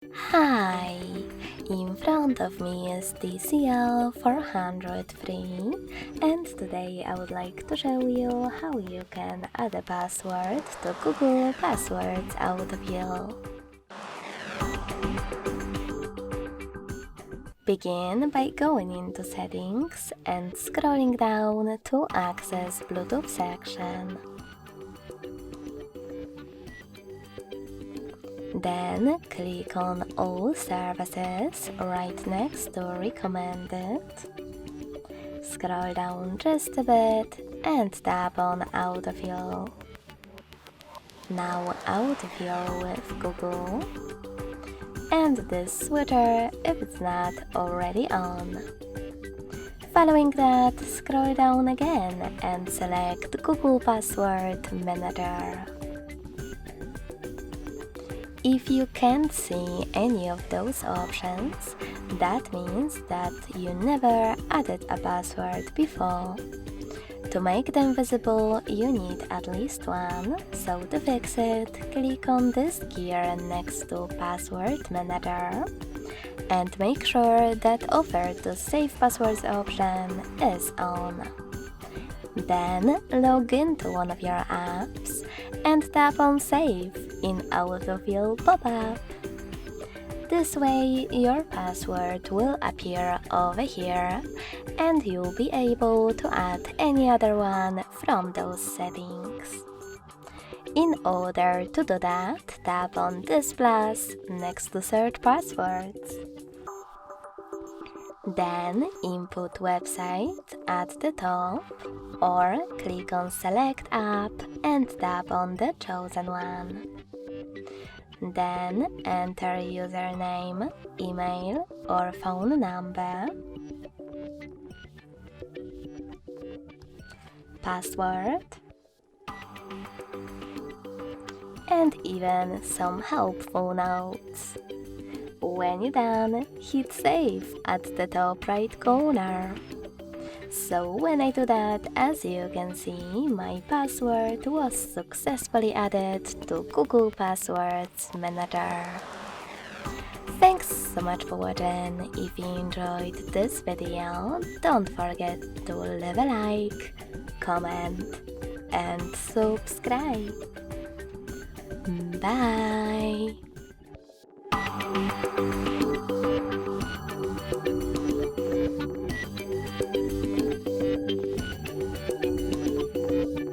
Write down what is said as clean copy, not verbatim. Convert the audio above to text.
Hi! In front of me is TCL 403 and today I would like to show you how you can add a password to Google Passwords Autofill. Begin by going into Settings and scrolling down to access Bluetooth section. Then click on All Services right next to Recommended. Scroll down just a bit and tap on Autofill. Now Autofill with Google. And this switcher if it's not already on. Following that, scroll down again and select Google Password Manager. If you can't see any of those options, that means that you never added a password before. To make them visible, you need at least one, so to fix it, click on this gear next to Password Manager and make sure that Offer to Save Passwords option is on. Then log into one of your apps and tap on Save in Autofill pop-up. This way your password will appear over here and you'll be able to add any other one from those settings. In order to do that, tap on this plus next to Search Passwords. Then input website at the top or click on Select App and tap on the chosen one. Then enter username, email or phone number, password, and even some helpful notes. When you're done, hit save at the top right corner. So when I do that, as you can see, my password was successfully added to Google Passwords Manager. Thanks so much for watching. If you enjoyed this video, don't forget to leave a like, comment and subscribe. Bye!